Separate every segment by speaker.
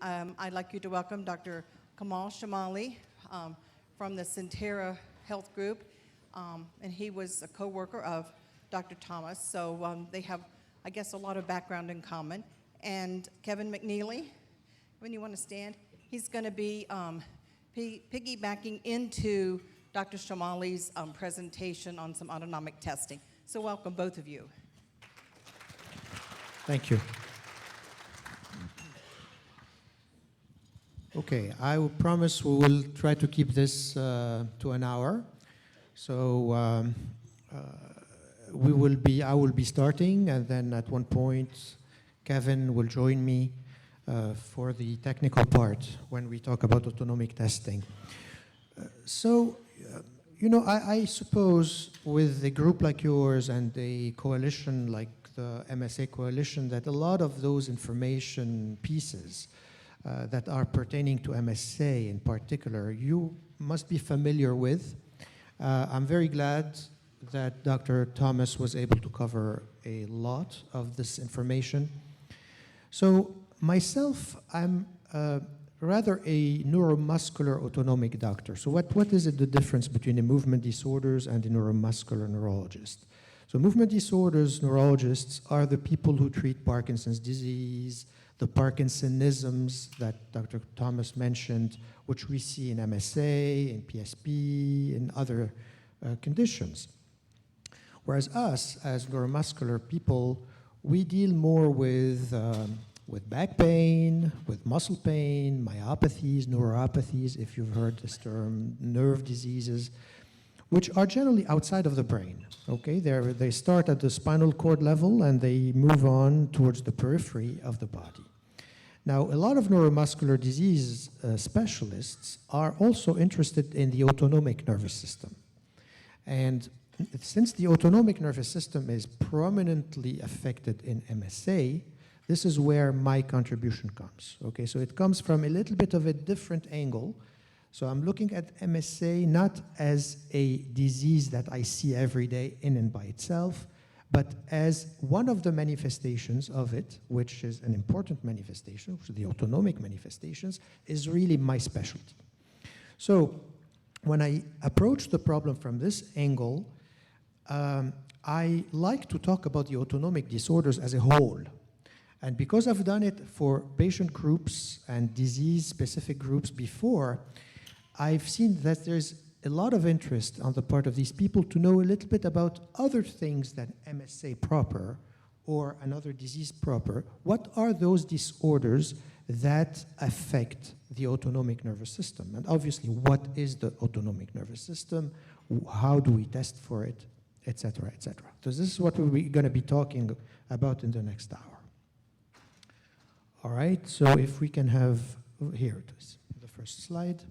Speaker 1: I'd like you to welcome Dr. Kamal Chemali from the Centera Health Group, and he was a co-worker of Dr. Thomas, so they have, I guess, a lot of background in common. And Kevin Mcneeley, when you want to stand, he's going to be piggybacking into Dr. Chemali's presentation on some autonomic testing. So welcome, both of you.
Speaker 2: Thank you. Okay, I will promise we will try to keep this to an hour. So I will be starting, and then at one point, Kevin will join me for the technical part when we talk about autonomic testing. I suppose with a group like yours and a coalition like the MSA coalition, that a lot of those information pieces that are pertaining to MSA in particular, you must be familiar with. I'm very glad that Dr. Thomas was able to cover a lot of this information. So myself, I'm rather a neuromuscular autonomic doctor. So what is it, the difference between a movement disorders and a neuromuscular neurologist? So movement disorders neurologists are the people who treat Parkinson's disease, the Parkinsonisms that Dr. Thomas mentioned, which we see in MSA, in PSP, in other conditions. Whereas us, as neuromuscular people, we deal more with back pain, with muscle pain, myopathies, neuropathies, if you've heard this term, nerve diseases, which are generally outside of the brain. Okay, they start at the spinal cord level and they move on towards the periphery of the body. Now, a lot of neuromuscular disease specialists are also interested in the autonomic nervous system. And since the autonomic nervous system is prominently affected in MSA, this is where my contribution comes. Okay, so it comes from a little bit of a different angle. So I'm looking at MSA not as a disease that I see every day in and by itself, but as one of the manifestations of it, which is an important manifestation, which is the autonomic manifestations, is really my specialty. So when I approach the problem from this angle, I like to talk about the autonomic disorders as a whole. And because I've done it for patient groups and disease-specific groups before, I've seen that there's a lot of interest on the part of these people to know a little bit about other things than MSA proper or another disease proper. What are those disorders that affect the autonomic nervous system? And obviously, what is the autonomic nervous system? How do we test for it, et cetera, et cetera. So this is what we're going to be talking about in the next hour. All right, so if we can have, here it is, the first slide.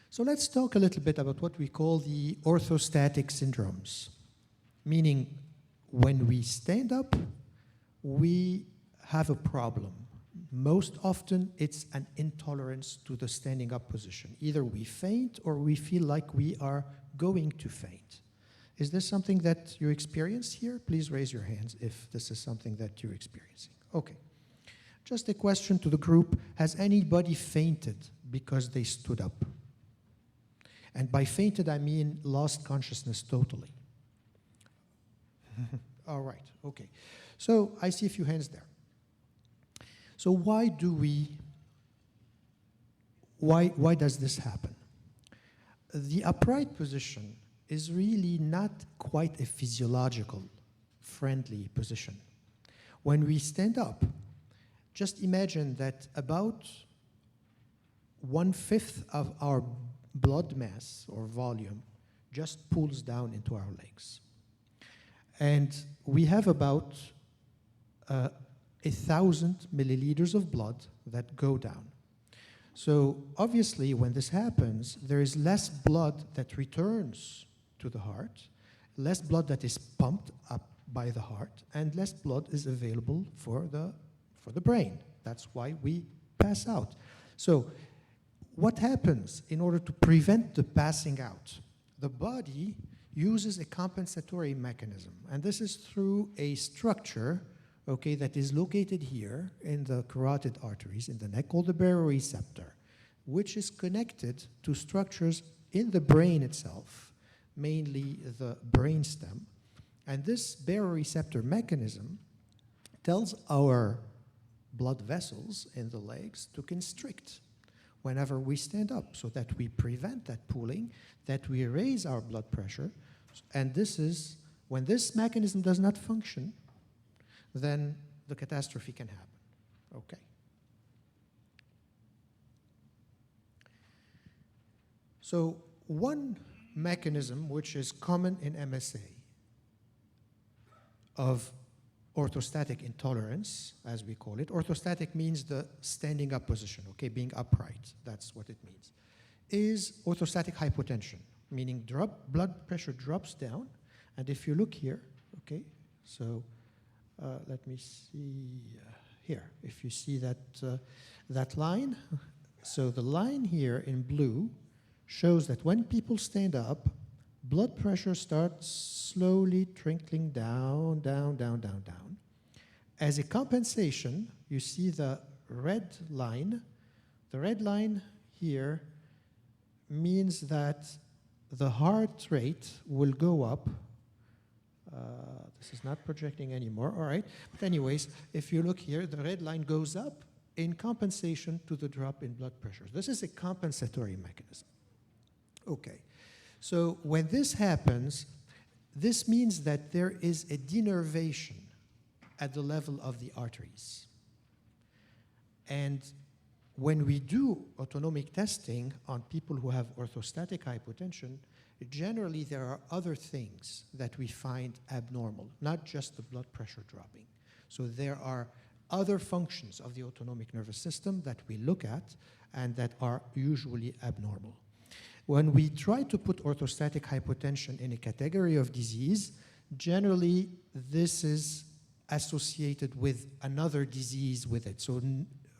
Speaker 2: So let's talk a little bit about what we call the orthostatic syndromes, meaning when we stand up, we have a problem. Most often, it's an intolerance to the standing up position. Either we faint or we feel like we are going to faint. Is this something that you experience here? Please raise your hands if this is something that you're experiencing. Okay. Just a question to the group. Has anybody fainted because they stood up? And by fainted, I mean lost consciousness totally. All right, okay. So I see a few hands there. So why does this happen? The upright position is really not quite a physiological, friendly position. When we stand up, just imagine that about 1/5 of our blood mass or volume just pulls down into our legs. And we have about 1,000 milliliters of blood that go down. So obviously, when this happens, there is less blood that returns to the heart, less blood that is pumped up by the heart, and less blood is available for the brain. That's why we pass out. So what happens in order to prevent the passing out? The body uses a compensatory mechanism, and this is through a structure okay, that is located here in the carotid arteries in the neck called the baroreceptor, which is connected to structures in the brain itself, mainly the brainstem. And this baroreceptor mechanism tells our blood vessels in the legs to constrict whenever we stand up, so that we prevent that pooling, that we raise our blood pressure. And this is, when this mechanism does not function, then the catastrophe can happen. Okay. So one mechanism which is common in MSA of orthostatic intolerance, as we call it. Orthostatic means the standing up position, okay, being upright, that's what it means, is orthostatic hypotension, meaning blood pressure drops down. And if you look here, okay, so let me see here, if you see that, that line, so the line here in blue shows that when people stand up, blood pressure starts slowly trickling down, down, down, down, down. As a compensation, you see the red line. The red line here means that the heart rate will go up. This is not projecting anymore, all right. But anyways, if you look here, the red line goes up in compensation to the drop in blood pressure. This is a compensatory mechanism. Okay. So when this happens, this means that there is a denervation at the level of the arteries. And when we do autonomic testing on people who have orthostatic hypotension, generally there are other things that we find abnormal, not just the blood pressure dropping. So there are other functions of the autonomic nervous system that we look at and that are usually abnormal. When we try to put orthostatic hypotension in a category of disease, generally this is associated with another disease with it. So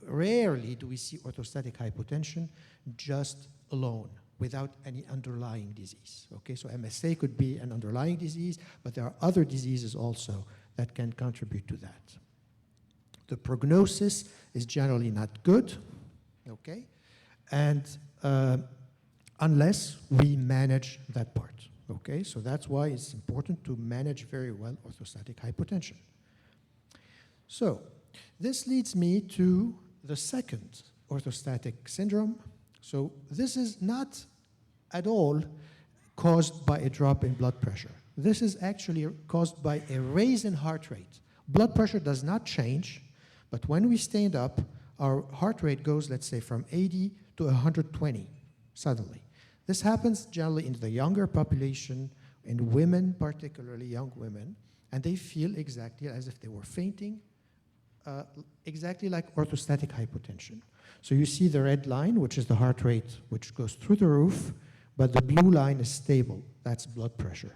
Speaker 2: rarely do we see orthostatic hypotension just alone, without any underlying disease. Okay, so MSA could be an underlying disease, but there are other diseases also that can contribute to that. The prognosis is generally not good, okay, and unless we manage that part, okay? So that's why it's important to manage very well orthostatic hypotension. So this leads me to the second orthostatic syndrome. So this is not at all caused by a drop in blood pressure. This is actually caused by a raise in heart rate. Blood pressure does not change, but when we stand up, our heart rate goes, let's say, from 80 to 120 suddenly. This happens generally in the younger population, in women, particularly young women, and they feel exactly as if they were fainting, exactly like orthostatic hypotension. So you see the red line, which is the heart rate, which goes through the roof, but the blue line is stable. That's blood pressure.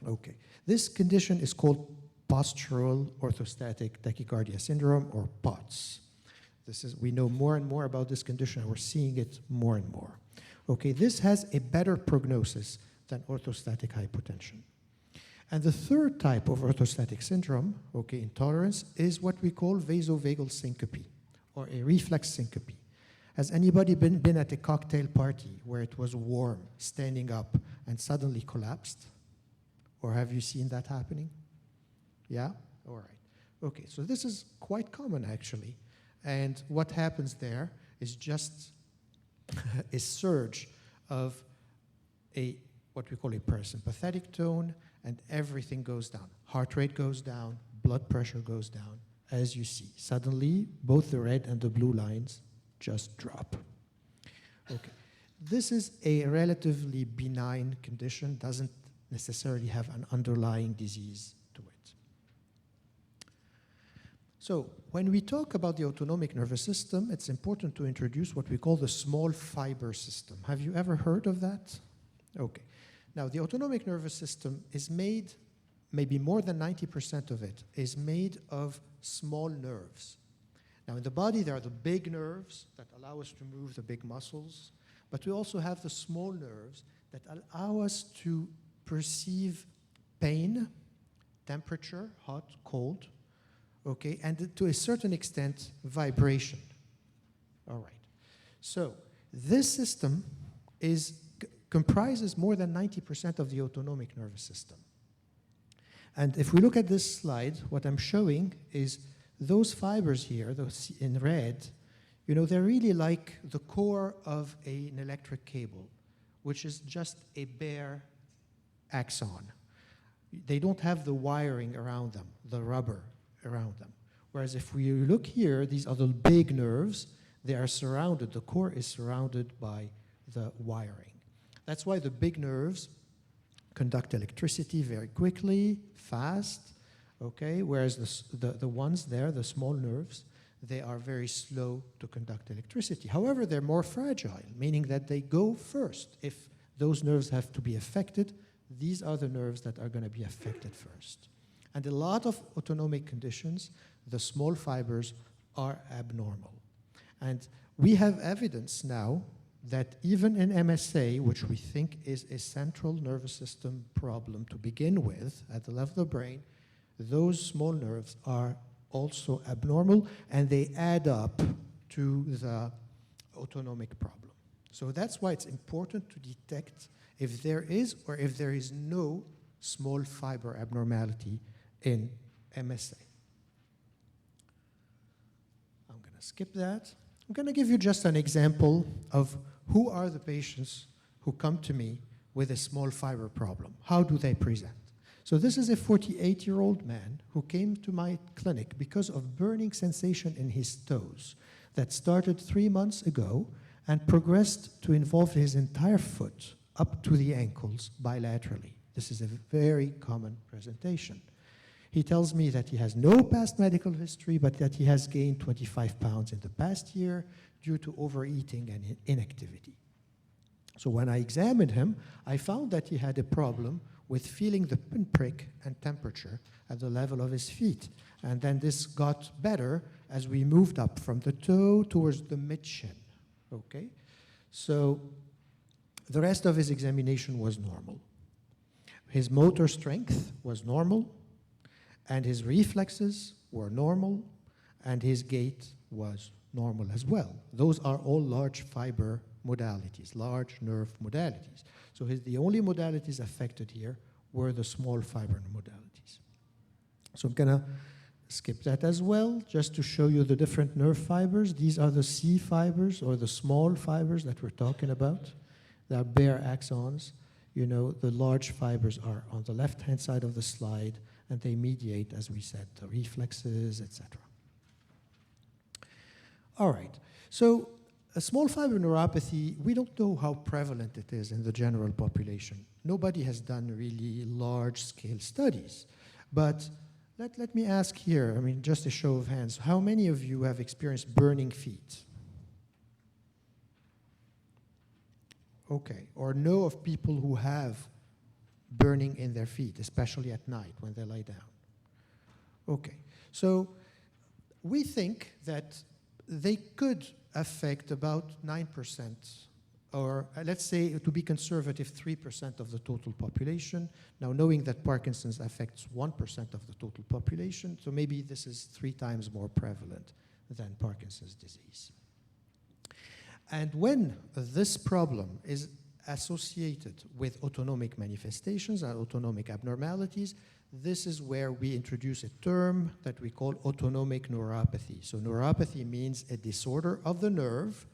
Speaker 2: Okay. This condition is called postural orthostatic tachycardia syndrome, or POTS. We know more and more about this condition, and we're seeing it more and more. Okay, this has a better prognosis than orthostatic hypotension. And the third type of orthostatic syndrome, okay, intolerance, is what we call vasovagal syncope, or a reflex syncope. Has anybody been at a cocktail party where it was warm, standing up, and suddenly collapsed? Or have you seen that happening? Yeah? All right. Okay, so this is quite common, actually. And what happens there is just a surge of what we call a parasympathetic tone, and everything goes down. Heart rate goes down, blood pressure goes down, as you see. Suddenly, both the red and the blue lines just drop. Okay. This is a relatively benign condition, doesn't necessarily have an underlying disease to it. So when we talk about the autonomic nervous system, it's important to introduce what we call the small fiber system. Have you ever heard of that? Okay. Now, the autonomic nervous system is made, maybe more than 90% of it, is made of small nerves. Now, in the body, there are the big nerves that allow us to move the big muscles, but we also have the small nerves that allow us to perceive pain, temperature, hot, cold, okay, and to a certain extent, vibration. All right. So this system comprises more than 90% of the autonomic nervous system. And if we look at this slide, what I'm showing is those fibers here, those in red, they're really like the core of an electric cable, which is just a bare axon. They don't have the wiring around them, the rubber around them. Whereas if we look here, these are the big nerves. They are surrounded, the core is surrounded by the wiring. That's why the big nerves conduct electricity very quickly, fast, okay? Whereas the ones there, the small nerves, they are very slow to conduct electricity. However, they're more fragile, meaning that they go first. If those nerves have to be affected, these are the nerves that are going to be affected first. And a lot of autonomic conditions, the small fibers are abnormal. And we have evidence now that even in MSA, which we think is a central nervous system problem to begin with at the level of the brain, those small nerves are also abnormal, and they add up to the autonomic problem. So that's why it's important to detect if there is or if there is no small fiber abnormality in MSA. I'm going to skip that. I'm going to give you just an example of who are the patients who come to me with a small fiber problem. How do they present? So this is a 48-year-old man who came to my clinic because of burning sensation in his toes that started 3 months ago and progressed to involve his entire foot up to the ankles bilaterally. This is a very common presentation. He tells me that he has no past medical history, but that he has gained 25 pounds in the past year due to overeating and inactivity. So when I examined him, I found that he had a problem with feeling the pinprick and temperature at the level of his feet. And then this got better as we moved up from the toe towards the mid-shin, okay? So the rest of his examination was normal. His motor strength was normal, and his reflexes were normal, and his gait was normal as well. Those are all large fiber modalities, large nerve modalities. So the only modalities affected here were the small fiber modalities. So I'm going to skip that as well, just to show you the different nerve fibers. These are the C fibers, or the small fibers that we're talking about. They are bare axons. The large fibers are on the left-hand side of the slide, and they mediate, as we said, the reflexes, etc. All right. So a small fiber neuropathy, we don't know how prevalent it is in the general population. Nobody has done really large-scale studies. But let me ask here, just a show of hands, how many of you have experienced burning feet? Okay. Or know of people who have burning in their feet, especially at night when they lie down? Okay. So we think that they could affect about 9%, or let's say, to be conservative, 3% of the total population. Now, knowing that Parkinson's affects 1% of the total population, so maybe this is 3 times more prevalent than Parkinson's disease. And when this problem is associated with autonomic manifestations and autonomic abnormalities, this is where we introduce a term that we call autonomic neuropathy. So neuropathy means a disorder of the nerve,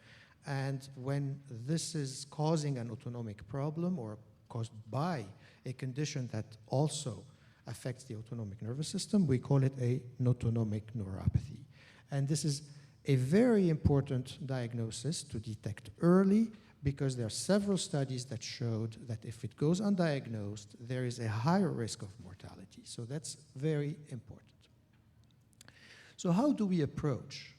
Speaker 2: and when this is causing an autonomic problem or caused by a condition that also affects the autonomic nervous system, we call it an autonomic neuropathy. And this is a very important diagnosis to detect early, because there are several studies that showed that if it goes undiagnosed, there is a higher risk of mortality. So that's very important. So how do we approach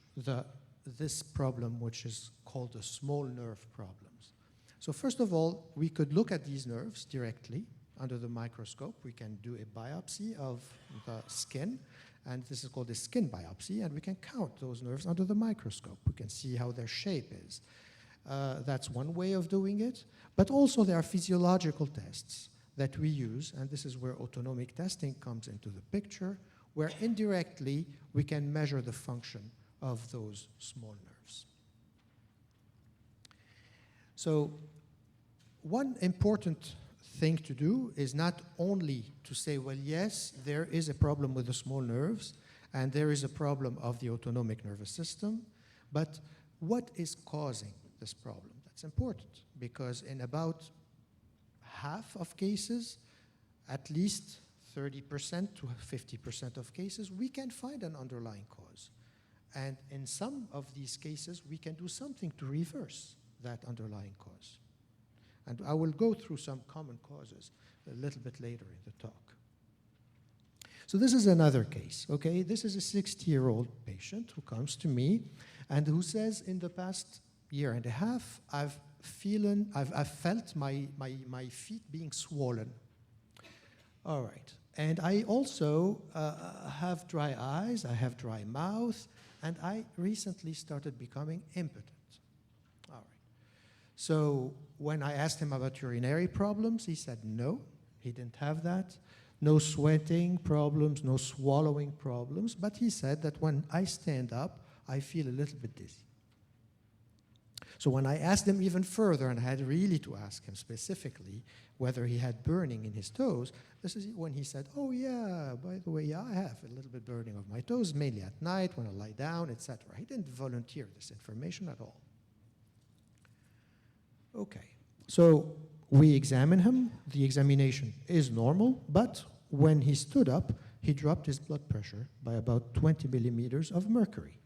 Speaker 2: this problem, which is called the small nerve problems? So first of all, we could look at these nerves directly under the microscope. We can do a biopsy of the skin, and this is called a skin biopsy, and we can count those nerves under the microscope. We can see how their shape is. That's one way of doing it. But also there are physiological tests that we use, and this is where autonomic testing comes into the picture, where indirectly we can measure the function of those small nerves. So one important thing to do is not only to say, well, yes, there is a problem with the small nerves, and there is a problem of the autonomic nervous system, but what is causing this problem? That's important, because in about half of cases, at least 30% to 50% of cases, we can find an underlying cause. And in some of these cases, we can do something to reverse that underlying cause. And I will go through some common causes a little bit later in the talk. So this is another case, okay? This is a 60-year-old patient who comes to me and who says, in the past year and a half, I've felt my feet being swollen. All right. And I also have dry eyes, I have dry mouth, and I recently started becoming impotent. All right. So when I asked him about urinary problems, he said no, he didn't have that. No sweating problems, no swallowing problems, but he said that when I stand up, I feel a little bit dizzy. So when I asked him even further, and I had really to ask him specifically whether he had burning in his toes, this is when he said, oh yeah, by the way, yeah, I have a little bit burning of my toes, mainly at night when I lie down, etc. He didn't volunteer this information at all. Okay, so we examine him. The examination is normal, but when he stood up, he dropped his blood pressure by about 20 millimeters of mercury.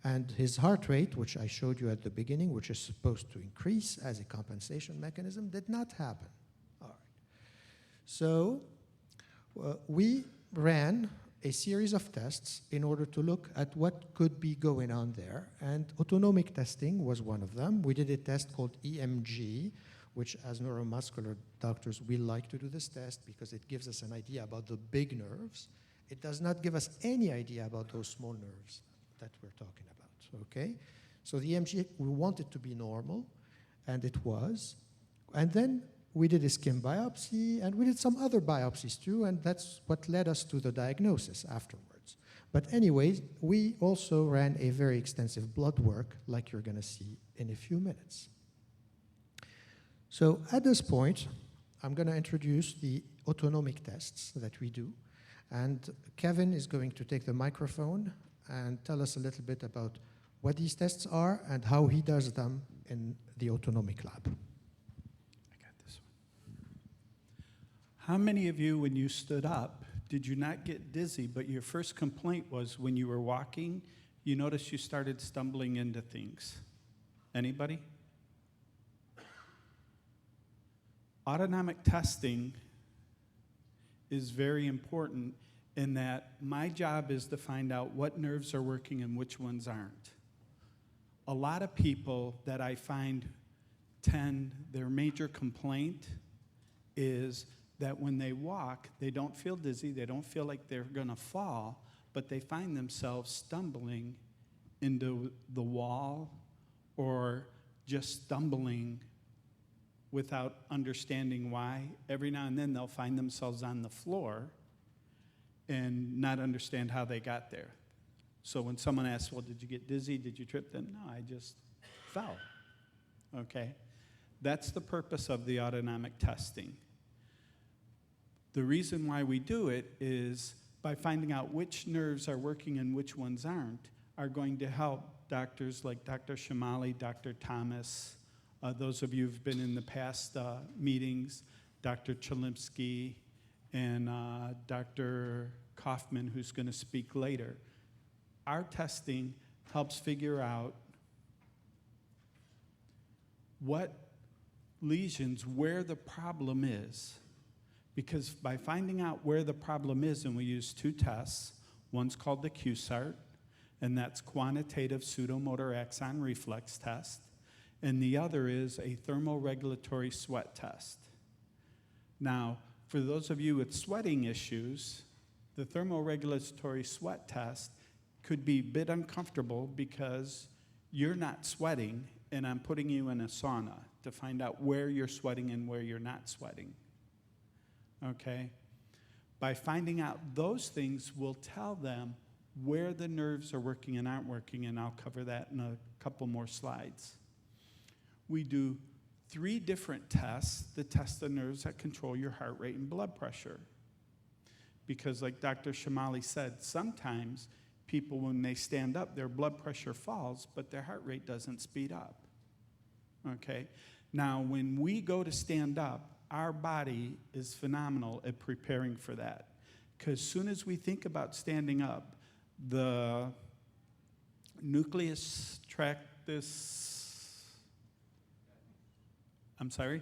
Speaker 2: And his heart rate, which I showed you at the beginning, which is supposed to increase as a compensation mechanism, did not happen. All right. So we ran a series of tests in order to look at what could be going on there. And autonomic testing was one of them. We did a test called EMG, which as neuromuscular doctors, we like to do this test because it gives us an idea about the big nerves. It does not give us any idea about those small nerves that we're talking about, okay? So the EMG, we want it to be normal, and it was. And then we did a skin biopsy, and we did some other biopsies too, and that's what led us to the diagnosis afterwards. But anyways, we also ran a very extensive blood work, like you're gonna see in a few minutes. So at this point, I'm gonna introduce the autonomic tests that we do, and Kevin is going to take the microphone and tell us a little bit about what these tests are and how he does them in the autonomic lab.
Speaker 3: I got this one. How many of you, when you stood up, did you not get dizzy, but your first complaint was when you were walking, you noticed you started stumbling into things? Anybody? Autonomic testing is very important in that my job is to find out what nerves are working and which ones aren't. A lot of people that I find their major complaint is that when they walk, they don't feel dizzy, they don't feel like they're gonna fall, but they find themselves stumbling into the wall or just stumbling without understanding why. Every now and then they'll find themselves on the floor and not understand how they got there. So when someone asks, well, did you get dizzy? Did you trip? Then no, I just fell, okay? That's the purpose of the autonomic testing. The reason why we do it is by finding out which nerves are working and which ones aren't are going to help doctors like Dr. Chemali, Dr. Thomas, those of you who've been in the past meetings, Dr. Chalimsky, and Dr. Kaufman, who's going to speak later. Our testing helps figure out what lesions, where the problem is. Because by finding out where the problem is, and we use two tests, one's called the QSART, and that's quantitative pseudomotor axon reflex test, and the other is a thermoregulatory sweat test. Now, for those of you with sweating issues, the thermoregulatory sweat test could be a bit uncomfortable because you're not sweating, and I'm putting you in a sauna to find out where you're sweating and where you're not sweating, okay? By finding out those things, we'll tell them where the nerves are working and aren't working, and I'll cover that in a couple more slides. We do 3 different tests that test the nerves that control your heart rate and blood pressure. Because like Dr. Chemali said, sometimes people, when they stand up, their blood pressure falls, but their heart rate doesn't speed up. Okay? Now, when we go to stand up, our body is phenomenal at preparing for that. Because as soon as we think about standing up, the nucleus tractus, I'm sorry?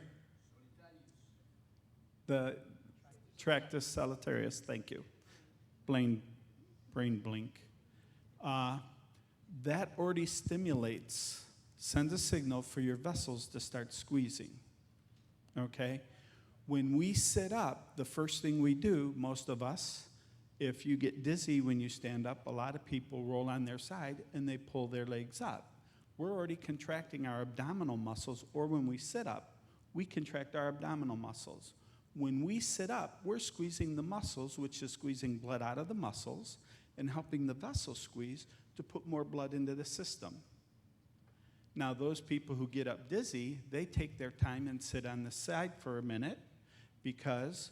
Speaker 3: The tractus solitarius, thank you. Brain blink. That already stimulates, sends a signal for your vessels to start squeezing, okay? When we sit up, the first thing we do, most of us, if you get dizzy when you stand up, a lot of people roll on their side and they pull their legs up. We're already contracting our abdominal muscles, or when we sit up, we contract our abdominal muscles. When we sit up, we're squeezing the muscles, which is squeezing blood out of the muscles and helping the vessel squeeze to put more blood into the system. Now, those people who get up dizzy, they take their time and sit on the side for a minute, because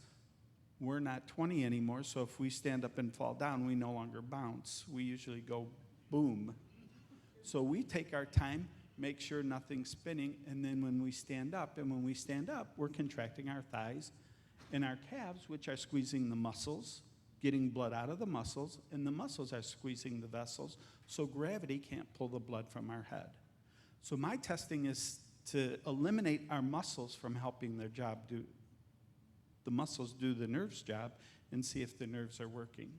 Speaker 3: we're not 20 anymore, so if we stand up and fall down, we no longer bounce. We usually go boom. So we take our time, make sure nothing's spinning, and then when we stand up, we're contracting our thighs and our calves, which are squeezing the muscles, getting blood out of the muscles, and the muscles are squeezing the vessels, so gravity can't pull the blood from our head. So my testing is to eliminate our muscles from helping their job do. The muscles do the nerves' job, and see if the nerves are working.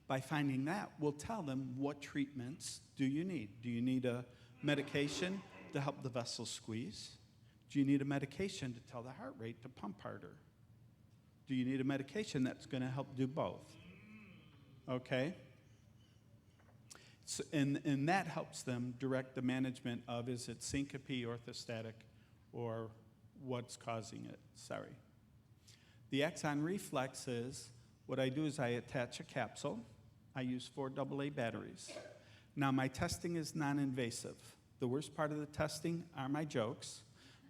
Speaker 3: By finding that, we'll tell them, what treatments do you need? Do you need a medication to help the vessels squeeze? Do you need a medication to tell the heart rate to pump harder? Do you need a medication that's going to help do both? Okay? So, and that helps them direct the management of, is it syncope, orthostatic, or what's causing it? Sorry. The Axon Reflex is, what I do is I attach a capsule. I use 4 AA batteries. Now, my testing is non-invasive. The worst part of the testing are my jokes.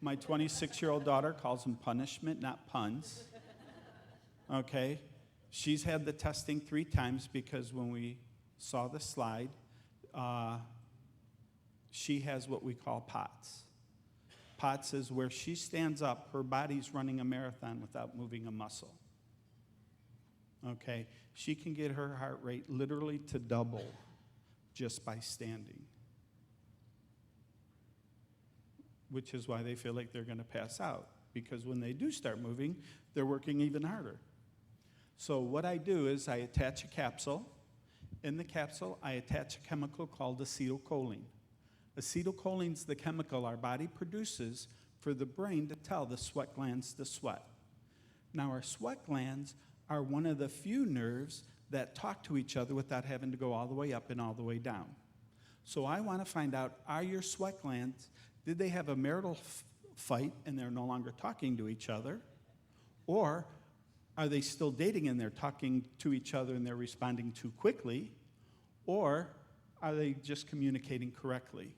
Speaker 3: My 26-year-old daughter calls them punishment, not puns. Okay? She's had the testing 3 times because when we saw the slide, she has what we call POTS. POTS is where she stands up, her body's running a marathon without moving a muscle. Okay? She can get her heart rate literally to double just by standing, which is why they feel like they're going to pass out, because when they do start moving, they're working even harder. So what I do is I attach a capsule. In the capsule, I attach a chemical called acetylcholine. Acetylcholine's the chemical our body produces for the brain to tell the sweat glands to sweat. Now, our sweat glands are one of the few nerves that talk to each other without having to go all the way up and all the way down. So I want to find out, are your sweat glands, did they have a marital fight and they're no longer talking to each other? Or are they still dating and they're talking to each other and they're responding too quickly? Or are they just communicating correctly?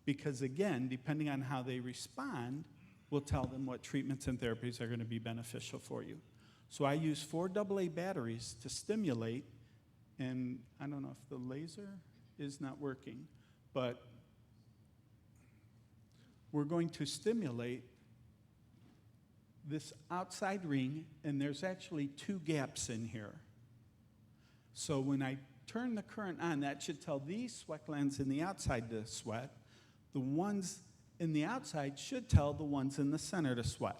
Speaker 3: Because again, depending on how they respond, we'll tell them what treatments and therapies are going to be beneficial for you. So I use 4 AA batteries to stimulate, and I don't know if the laser is not working, but we're going to stimulate this outside ring, and there's actually 2 gaps in here. So when I turn the current on, that should tell these sweat glands in the outside to sweat. The ones in the outside should tell the ones in the center to sweat.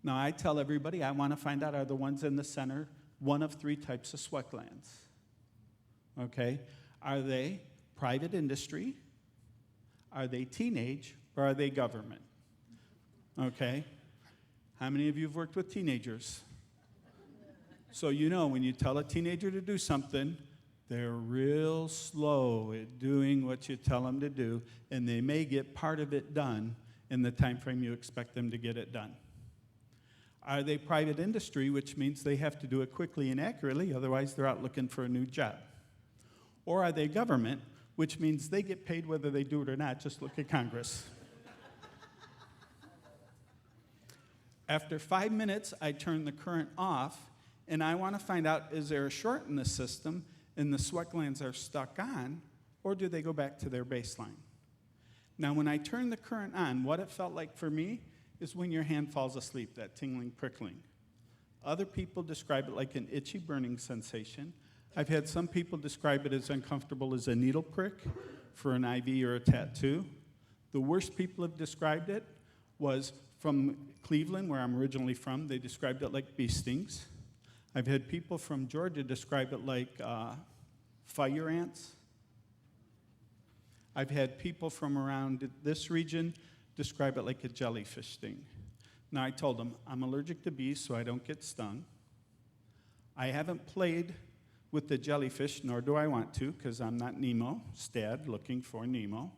Speaker 3: Now, I tell everybody, I want to find out, are the ones in the center one of 3 types of sweat glands? Okay? Are they private industry? Are they teenage? Or are they government? Okay? How many of you have worked with teenagers? So you know when you tell a teenager to do something, they're real slow at doing what you tell them to do, and they may get part of it done in the time frame you expect them to get it done. Are they private industry, which means they have to do it quickly and accurately, otherwise they're out looking for a new job? Or are they government, which means they get paid whether they do it or not? Just look at Congress. After 5 minutes, I turn the current off, and I want to find out, is there a short in the system and the sweat glands are stuck on, or do they go back to their baseline? Now, when I turn the current on, what it felt like for me is when your hand falls asleep, that tingling, prickling. Other people describe it like an itchy, burning sensation. I've had some people describe it as uncomfortable as a needle prick for an IV or a tattoo. The worst people have described it was from Cleveland, where I'm originally from. They described it like bee stings. I've had people from Georgia describe it like fire ants. I've had people from around this region describe it like a jellyfish sting. Now, I told them, I'm allergic to bees, so I don't get stung. I haven't played with the jellyfish, nor do I want to, because I'm not Nemo, Stad, looking for Nemo.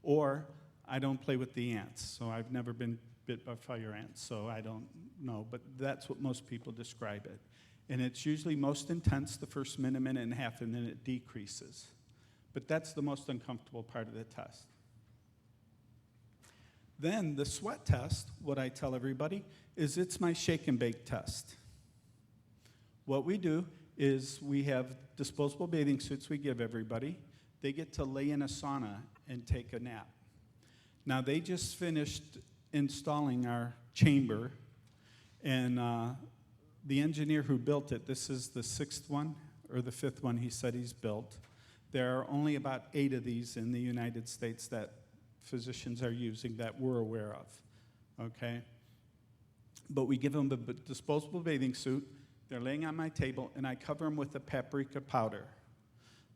Speaker 3: Or I don't play with the ants, so I've never been bit by fire ants, so I don't know. But that's what most people describe it. And it's usually most intense the first minute and a half, and then it decreases. But that's the most uncomfortable part of the test. Then the sweat test, what I tell everybody, is it's my shake and bake test. What we do is we have disposable bathing suits we give everybody. They get to lay in a sauna and take a nap. Now, they just finished installing our chamber, and the engineer who built it, this is the 6th one, or the 5th one he said he's built. There are only about 8 of these in the United States that physicians are using that we're aware of, okay? But we give them a disposable bathing suit. They're laying on my table, and I cover them with a paprika powder.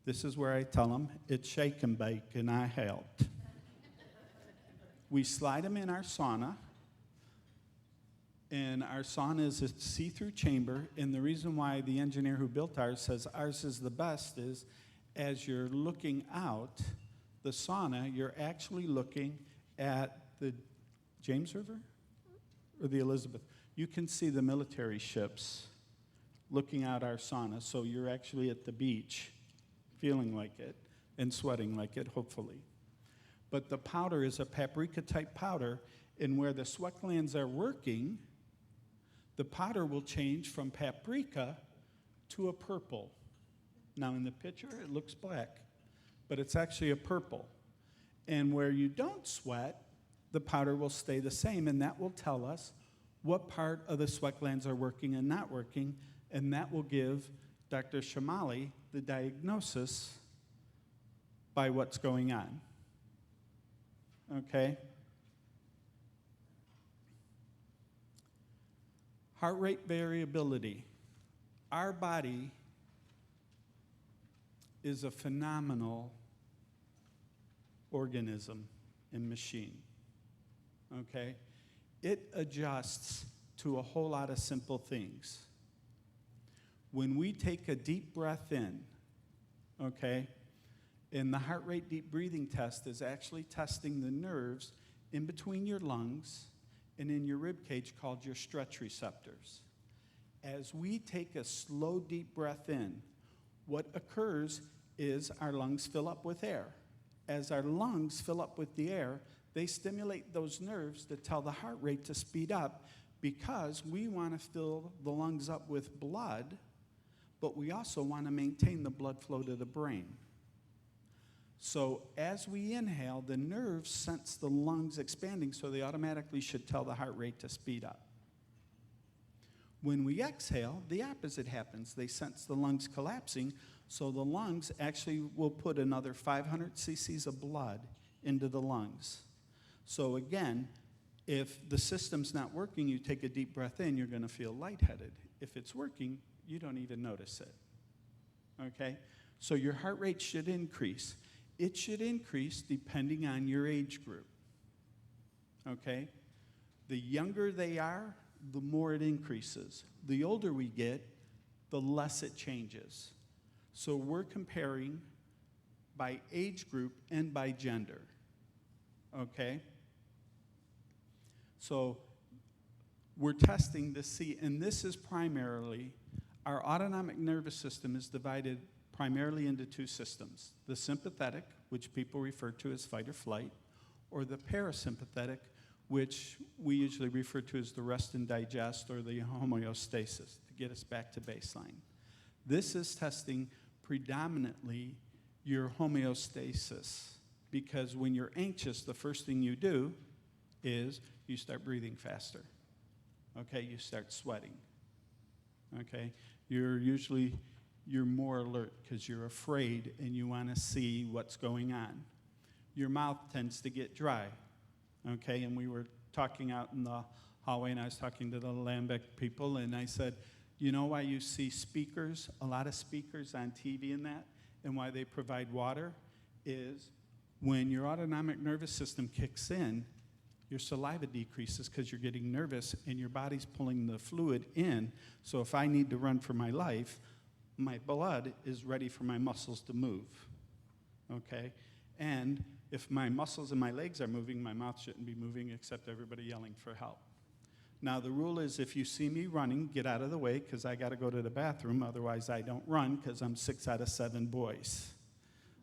Speaker 3: This is where I tell them, it's shake and bake, and I helped. We slide them in our sauna, and our sauna is a see-through chamber, and the reason why the engineer who built ours says ours is the best is as you're looking out the sauna, you're actually looking at the James River or the Elizabeth. You can see the military ships looking out our sauna, so you're actually at the beach feeling like it and sweating like it, hopefully. But the powder is a paprika-type powder, and where the sweat glands are working, the powder will change from paprika to a purple. Now, in the picture, it looks black, but it's actually a purple. And where you don't sweat, the powder will stay the same, and that will tell us what part of the sweat glands are working and not working, and that will give Dr. Chemali the diagnosis by what's going on. Okay? Heart rate variability. Our body is a phenomenal organism and machine. Okay? It adjusts to a whole lot of simple things. When we take a deep breath in, okay, and the heart rate deep breathing test is actually testing the nerves in between your lungs and in your rib cage called your stretch receptors. As we take a slow deep breath in, what occurs is our lungs fill up with air. As our lungs fill up with the air, they stimulate those nerves to tell the heart rate to speed up because we want to fill the lungs up with blood, but we also want to maintain the blood flow to the brain. So as we inhale, the nerves sense the lungs expanding, so they automatically should tell the heart rate to speed up. When we exhale, the opposite happens. They sense the lungs collapsing, so the lungs actually will put another 500 cc's of blood into the lungs. So again, if the system's not working, you take a deep breath in, you're going to feel lightheaded. If it's working, you don't even notice it. Okay? So your heart rate should increase. It should increase depending on your age group. Okay? The younger they are, the more it increases. The older we get, the less it changes. So we're comparing by age group and by gender. Okay? So we're testing to see, and this is primarily, our autonomic nervous system is divided primarily into two systems. The sympathetic, which people refer to as fight or flight, or the parasympathetic, which we usually refer to as the rest and digest, or the homeostasis, to get us back to baseline. This is testing predominantly your homeostasis, because when you're anxious, the first thing you do is you start breathing faster. Okay, you start sweating. Okay, you're more alert because you're afraid and you want to see what's going on. Your mouth tends to get dry. Okay, and we were talking out in the hallway, and I was talking to the Lambic people, and I said, you know why you see speakers, a lot of speakers on TV and that, and why they provide water, is when your autonomic nervous system kicks in, your saliva decreases because you're getting nervous and your body's pulling the fluid in. So if I need to run for my life, my blood is ready for my muscles to move, okay? And if my muscles and my legs are moving, my mouth shouldn't be moving except everybody yelling for help. Now, the rule is if you see me running, get out of the way because I got to go to the bathroom. Otherwise, I don't run because I'm 6 out of 7 boys,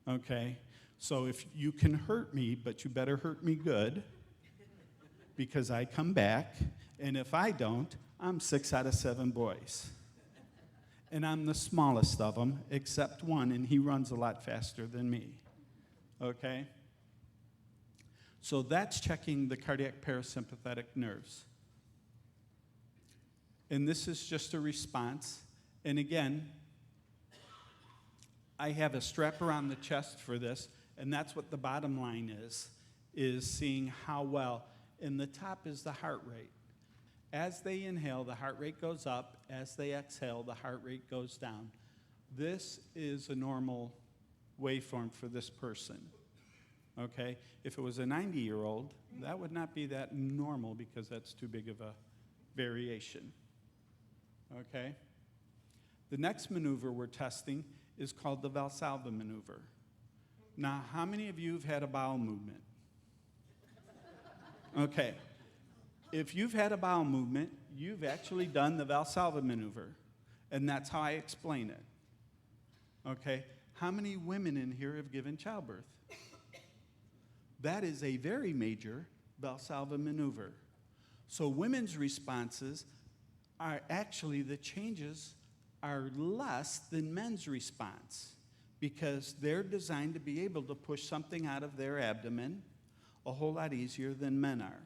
Speaker 3: okay? So if you can hurt me, but you better hurt me good because I come back. And if I don't, I'm 6 out of 7 boys. And I'm the smallest of them, except one, and he runs a lot faster than me, okay? So that's checking the cardiac parasympathetic nerves. And this is just a response. And again, I have a strap around the chest for this, and that's what the bottom line is seeing how well. And the top is the heart rate. As they inhale, the heart rate goes up. As they exhale, the heart rate goes down. This is a normal waveform for this person, okay? If it was a 90-year-old, that would not be that normal because that's too big of a variation, okay? The next maneuver we're testing is called the Valsalva maneuver. Now, how many of you have had a bowel movement? Okay. If you've had a bowel movement, you've actually done the Valsalva maneuver, and that's how I explain it. Okay? How many women in here have given childbirth? That is a very major Valsalva maneuver. So women's responses are actually, the changes are less than men's response because they're designed to be able to push something out of their abdomen a whole lot easier than men are.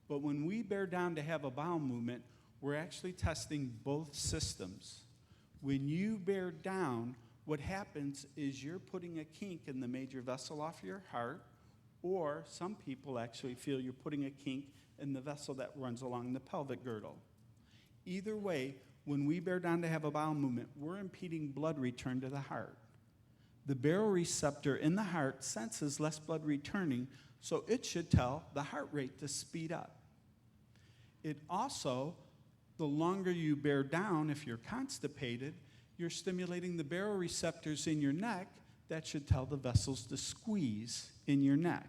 Speaker 3: But when we bear down to have a bowel movement, we're actually testing both systems. When you bear down, what happens is you're putting a kink in the major vessel off your heart, or some people actually feel you're putting a kink in the vessel that runs along the pelvic girdle. Either way, when we bear down to have a bowel movement, we're impeding blood return to the heart. The baroreceptor in the heart senses less blood returning, so it should tell the heart rate to speed up. It also, the longer you bear down, if you're constipated, you're stimulating the baroreceptors in your neck. That should tell the vessels to squeeze in your neck.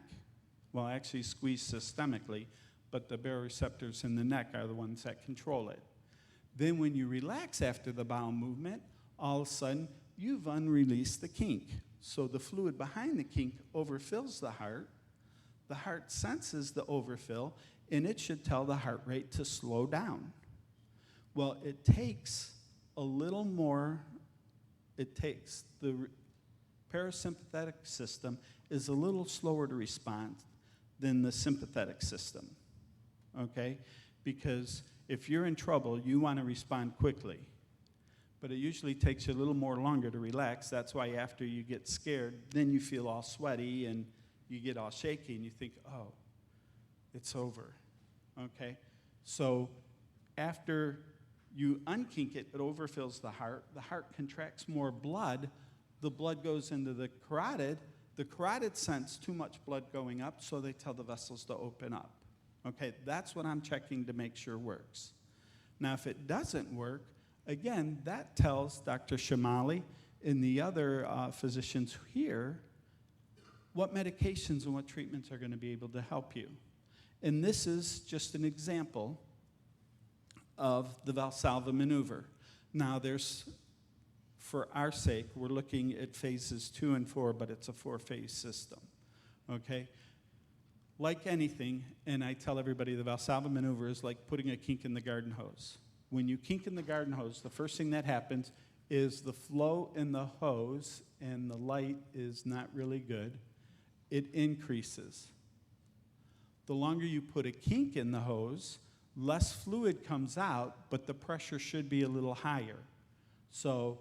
Speaker 3: Well, actually squeeze systemically, but the baroreceptors in the neck are the ones that control it. Then when you relax after the bowel movement, all of a sudden, you've unreleased the kink. So the fluid behind the kink overfills the heart. The heart senses the overfill, and it should tell the heart rate to slow down. Well, it takes a little more. It takes the parasympathetic system is a little slower to respond than the sympathetic system, okay? Because if you're in trouble, you want to respond quickly. But it usually takes you a little more longer to relax. That's why after you get scared, then you feel all sweaty and you get all shaky and you think, oh, it's over, okay? So after you unkink it, it overfills the heart contracts more blood, the blood goes into the carotid sense too much blood going up, so they tell the vessels to open up, okay? That's what I'm checking to make sure works. Now, if it doesn't work, again, that tells Dr. Chemali and the other physicians here what medications and what treatments are going to be able to help you. And this is just an example of the Valsalva maneuver. Now for our sake, we're looking at phases 2 and 4, but it's a 4-phase system, okay? Like anything, and I tell everybody the Valsalva maneuver is like putting a kink in the garden hose. When you kink in the garden hose, the first thing that happens is the flow in the hose, and the light is not really good, it increases. The longer you put a kink in the hose, less fluid comes out, but the pressure should be a little higher. So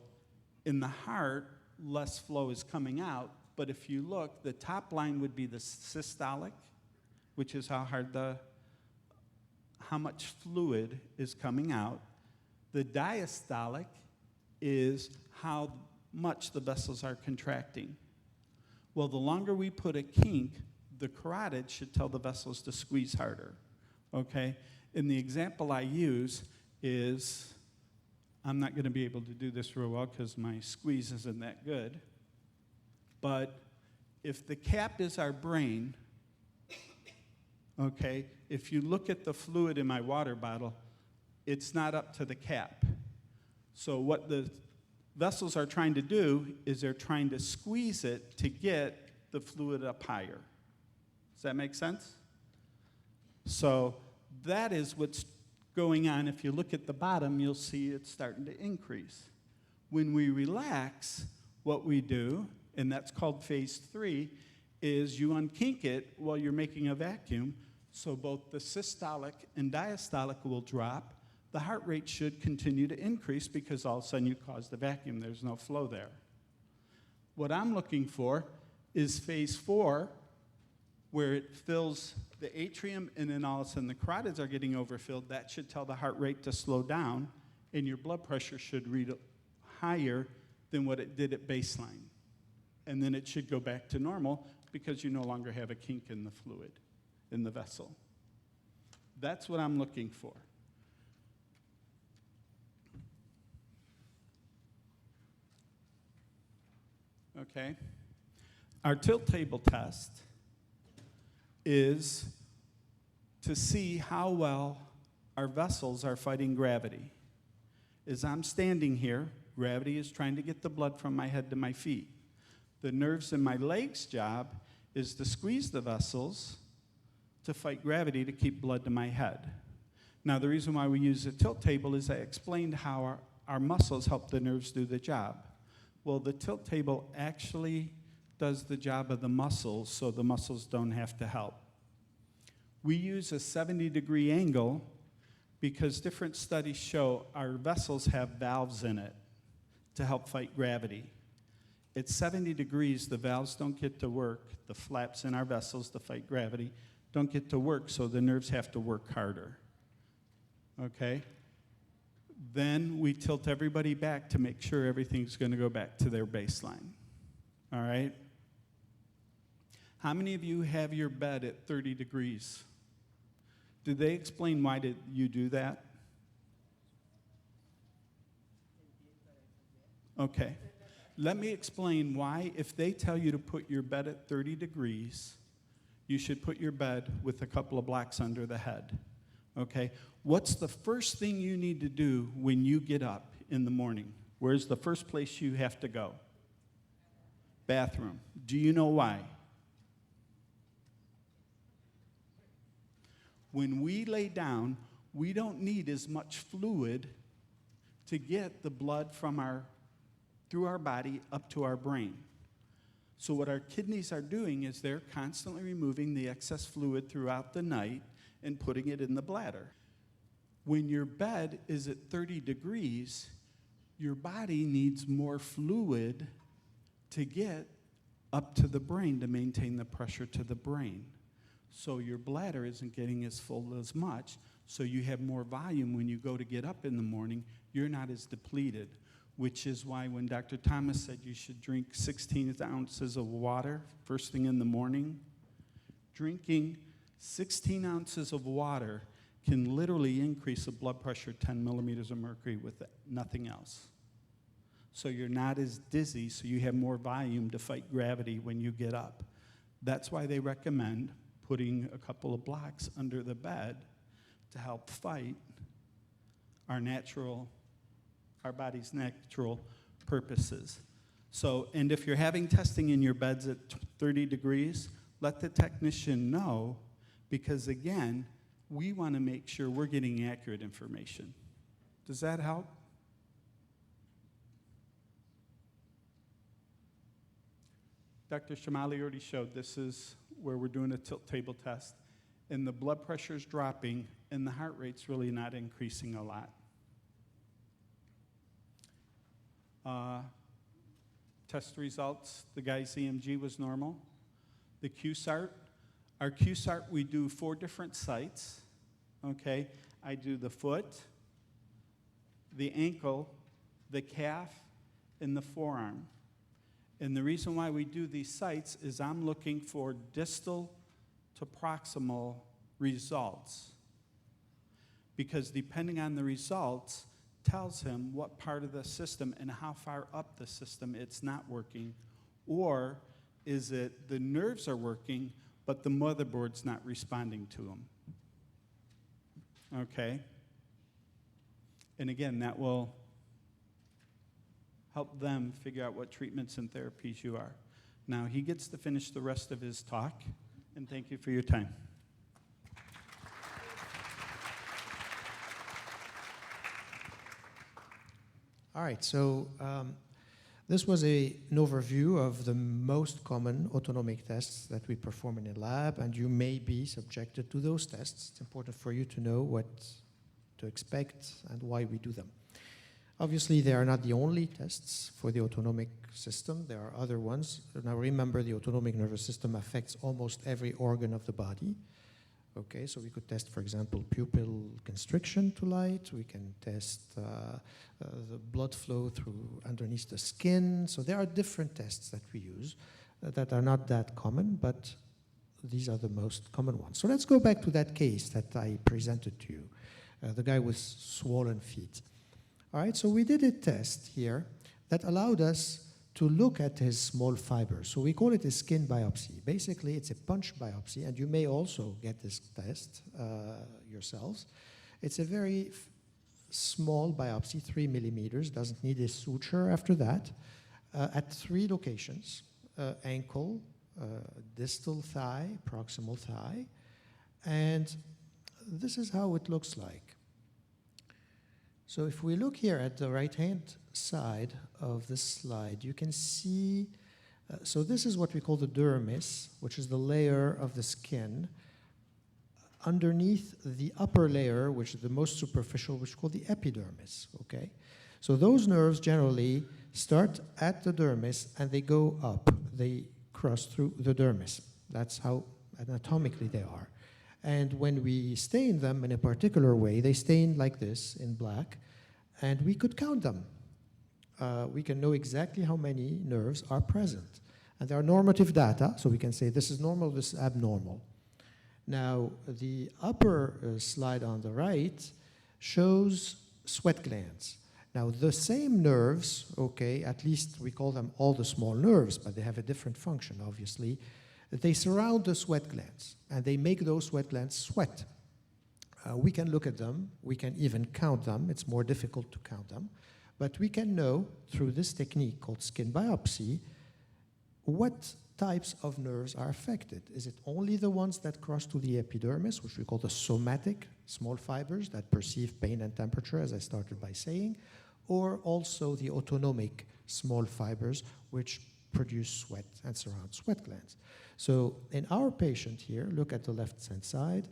Speaker 3: in the heart, less flow is coming out, but if you look, the top line would be the systolic, which is how much fluid is coming out. The diastolic is how much the vessels are contracting. Well, the longer we put a kink, the carotid should tell the vessels to squeeze harder, okay? And the example I use is, I'm not going to be able to do this real well because my squeeze isn't that good, but if the cap is our brain, okay, if you look at the fluid in my water bottle, it's not up to the cap. So what the vessels are trying to do is they're trying to squeeze it to get the fluid up higher. Does that make sense? So that is what's going on. If you look at the bottom, you'll see it's starting to increase. When we relax, what we do, and that's called phase 3, is you unkink it while you're making a vacuum, so both the systolic and diastolic will drop. The heart rate should continue to increase because all of a sudden you caused the vacuum. There's no flow there. What I'm looking for is phase 4, where it fills the atrium and then all of a sudden the carotids are getting overfilled. That should tell the heart rate to slow down, and your blood pressure should read higher than what it did at baseline. And then it should go back to normal because you no longer have a kink in the fluid, in the vessel. That's what I'm looking for. Okay? Our tilt table test is to see how well our vessels are fighting gravity. As I'm standing here, gravity is trying to get the blood from my head to my feet. The nerves in my legs' job is to squeeze the vessels to fight gravity to keep blood to my head. Now, the reason why we use a tilt table is I explained how our muscles help the nerves do the job. Well, the tilt table actually does the job of the muscles, so the muscles don't have to help. We use a 70-degree angle because different studies show our vessels have valves in it to help fight gravity. At 70 degrees, the valves don't get to work. The flaps in our vessels to fight gravity don't get to work, so the nerves have to work harder. Okay? Then we tilt everybody back to make sure everything's going to go back to their baseline. All right? How many of you have your bed at 30 degrees? Did they explain why did you do that? Okay. Let me explain why, if they tell you to put your bed at 30 degrees, you should put your bed with a couple of blocks under the head. Okay? What's the first thing you need to do when you get up in the morning? Where's the first place you have to go? Bathroom. Do you know why? When we lay down, we don't need as much fluid to get the blood from through our body up to our brain. So what our kidneys are doing is they're constantly removing the excess fluid throughout the night and putting it in the bladder. When your bed is at 30 degrees, your body needs more fluid to get up to the brain to maintain the pressure to the brain. So your bladder isn't getting as full as much, so you have more volume when you go to get up in the morning. You're not as depleted, which is why when Dr. Thomas said you should drink 16 ounces of water first thing in the morning, drinking 16 ounces of water can literally increase the blood pressure 10 millimeters of mercury with nothing else. So you're not as dizzy, so you have more volume to fight gravity when you get up. That's why they recommend putting a couple of blocks under the bed to help fight our body's natural purposes. So, and if you're having testing in your beds at 30 degrees, let the technician know, because again, we want to make sure we're getting accurate information. Does that help? Dr. Chemali already showed this is where we're doing a tilt table test, and the blood pressure's dropping, and the heart rate's really not increasing a lot. Test results, the guy's EMG was normal. The QSART, our QSART, we do 4 different sites, okay? I do the foot, the ankle, the calf, and the forearm. And the reason why we do these sites is I'm looking for distal to proximal results. Because depending on the results, tells him what part of the system and how far up the system it's not working, or is it the nerves are working, but the motherboard's not responding to them. Okay? And again, that will help them figure out what treatments and therapies you are. Now, he gets to finish the rest of his talk, and thank you for your time.
Speaker 2: All right, so this was an overview of the most common autonomic tests that we perform in a lab, and you may be subjected to those tests. It's important for you to know what to expect and why we do them. Obviously, they are not the only tests for the autonomic system. There are other ones. Now remember, the autonomic nervous system affects almost every organ of the body. Okay, so we could test, for example, pupil constriction to light. We can test the blood flow through underneath the skin. So there are different tests that we use that are not that common, but these are the most common ones. So let's go back to that case that I presented to you, the guy with swollen feet. All right, so we did a test here that allowed us to look at his small fibers. So we call it a skin biopsy. Basically, it's a punch biopsy, and you may also get this test yourselves. It's a very small biopsy, 3 millimeters, doesn't need a suture after that, at 3 locations, ankle, distal thigh, proximal thigh, and this is how it looks like. So if we look here at the right-hand side of this slide, you can see, so this is what we call the dermis, which is the layer of the skin underneath the upper layer, which is the most superficial, which is called the epidermis, okay? So those nerves generally start at the dermis and they go up. They cross through the dermis. That's how anatomically they are. And when we stain them in a particular way, they stain like this in black, and we could count them. We can know exactly how many nerves are present. And there are normative data, so we can say this is normal, this is abnormal. Now, the upper slide on the right shows sweat glands. Now, the same nerves, okay, at least we call them all the small nerves, but they have a different function, obviously. They surround the sweat glands, and they make those sweat glands sweat. We can look at them. We can even count them. It's more difficult to count them. But we can know, through this technique called skin biopsy, what types of nerves are affected. Is it only the ones that cross to the epidermis, which we call the somatic, small fibers that perceive pain and temperature, as I started by saying, or also the autonomic small fibers, which produce sweat and surround sweat glands? So in our patient here, look at the left-hand side,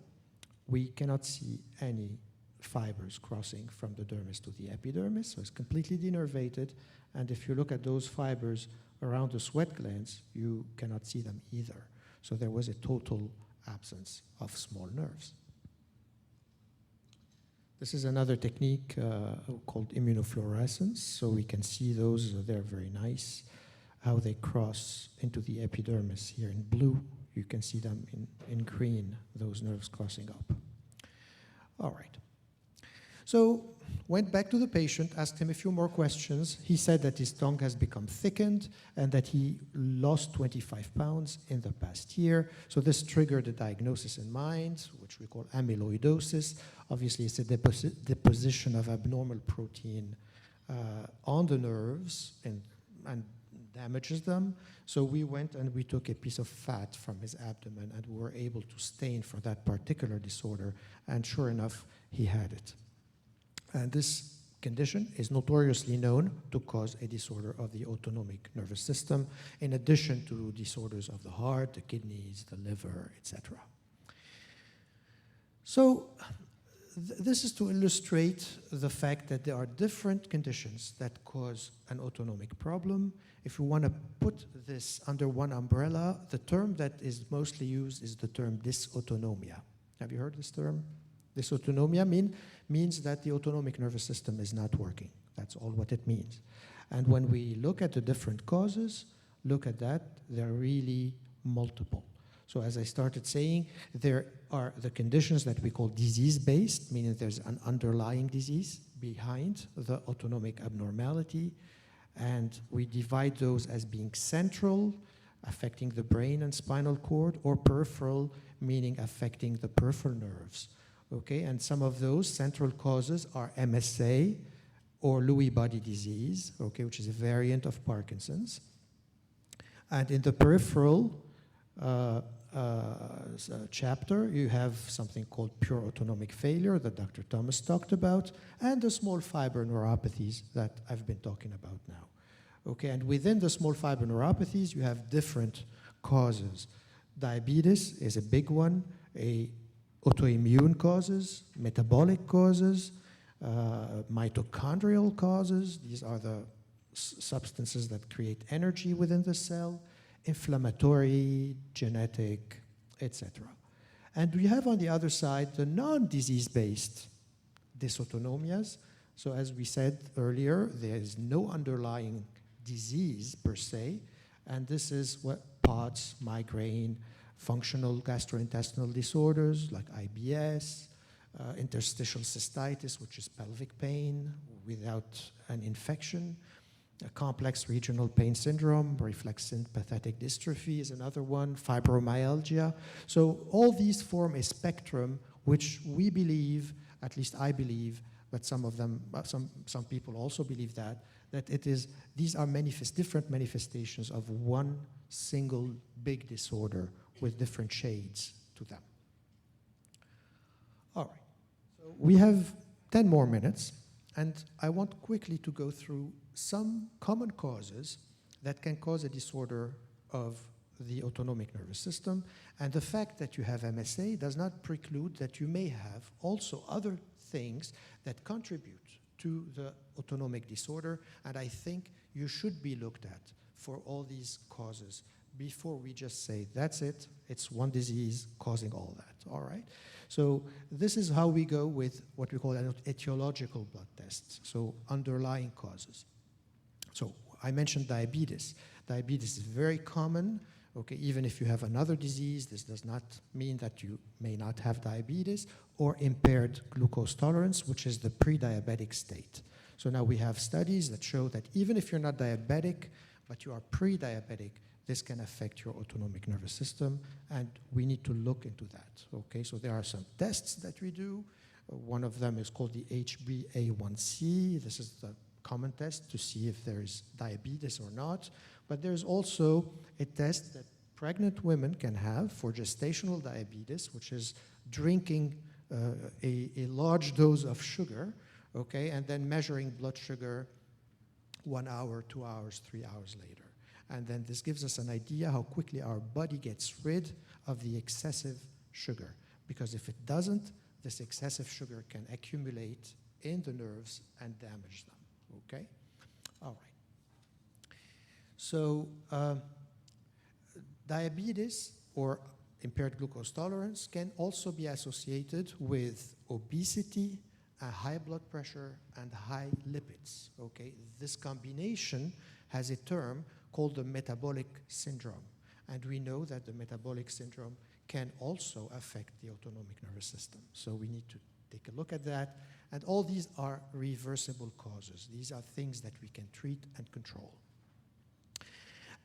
Speaker 2: we cannot see any fibers crossing from the dermis to the epidermis, so it's completely denervated, and if you look at those fibers around the sweat glands, you cannot see them either. So there was a total absence of small nerves. This is another technique called immunofluorescence, so we can see those, they're very nice, how they cross into the epidermis here in blue. You can see them in green, those nerves crossing up. All right. So went back to the patient, asked him a few more questions. He said that his tongue has become thickened and that he lost 25 pounds in the past year. So this triggered a diagnosis in mind, which we call amyloidosis. Obviously, it's a deposition of abnormal protein on the nerves and damages them. So we went and we took a piece of fat from his abdomen and we were able to stain for that particular disorder. And sure enough, he had it. And this condition is notoriously known to cause a disorder of the autonomic nervous system, in addition to disorders of the heart, the kidneys, the liver, etc. So this is to illustrate the fact that there are different conditions that cause an autonomic problem. If you want to put this under one umbrella, the term that is mostly used is the term dysautonomia. Have you heard this term? Dysautonomia means that the autonomic nervous system is not working. That's all what it means. And when we look at the different causes, look at that, they're really multiple. So as I started saying, there are the conditions that we call disease-based, meaning there's an underlying disease behind the autonomic abnormality, and we divide those as being central, affecting the brain and spinal cord, or peripheral, meaning affecting the peripheral nerves. Okay, and some of those central causes are MSA or Lewy body disease, okay, which is a variant of Parkinson's. And in the peripheral chapter, you have something called pure autonomic failure that Dr. Thomas talked about, and the small fiber neuropathies that I've been talking about now. Okay, and within the small fiber neuropathies, you have different causes. Diabetes is a big one, autoimmune causes, metabolic causes, mitochondrial causes. These are the substances that create energy within the cell, inflammatory, genetic, etc. And we have on the other side the non-disease-based dysautonomias. So as we said earlier, there is no underlying disease per se, and this is what POTS, migraine, functional gastrointestinal disorders like IBS, interstitial cystitis, which is pelvic pain without an infection, a complex regional pain syndrome, reflex sympathetic dystrophy is another one, fibromyalgia. So all these form a spectrum which we believe, at least I believe, but some of them, some people also believe that it is, these are different manifestations of one single big disorder with different shades to them. All right, so we have 10 more minutes, and I want quickly to go through some common causes that can cause a disorder of the autonomic nervous system, and the fact that you have MSA does not preclude that you may have also other things that contribute to the autonomic disorder, and I think you should be looked at for all these causes before we just say, that's it, it's one disease causing all that, all right? So this is how we go with what we call an etiological blood tests, so underlying causes. So I mentioned diabetes. Diabetes is very common, okay? Even if you have another disease, this does not mean that you may not have diabetes, or impaired glucose tolerance, which is the pre-diabetic state. So now we have studies that show that even if you're not diabetic, but you are pre-diabetic, this can affect your autonomic nervous system, and we need to look into that, okay? So there are some tests that we do. One of them is called the HbA1c. This is the common test to see if there is diabetes or not. But there's also a test that pregnant women can have for gestational diabetes, which is drinking a large dose of sugar, okay, and then measuring blood sugar 1 hour, 2 hours, 3 hours later. And then this gives us an idea how quickly our body gets rid of the excessive sugar. Because if it doesn't, this excessive sugar can accumulate in the nerves and damage them, okay? All right. So diabetes or impaired glucose tolerance can also be associated with obesity, high blood pressure, and high lipids, okay? This combination has a term called the metabolic syndrome. And we know that the metabolic syndrome can also affect the autonomic nervous system. So we need to take a look at that. And all these are reversible causes. These are things that we can treat and control.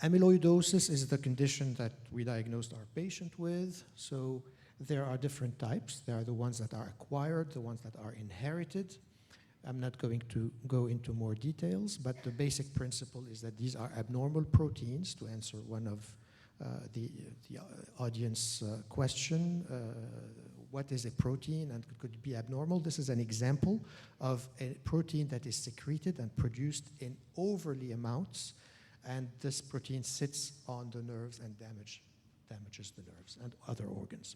Speaker 2: Amyloidosis is the condition that we diagnosed our patient with. So there are different types. There are the ones that are acquired, the ones that are inherited. I'm not going to go into more details, but the basic principle is that these are abnormal proteins, to answer one of the audience question. What is a protein and could it be abnormal? This is an example of a protein that is secreted and produced in overly amounts, and this protein sits on the nerves and damages the nerves and other organs.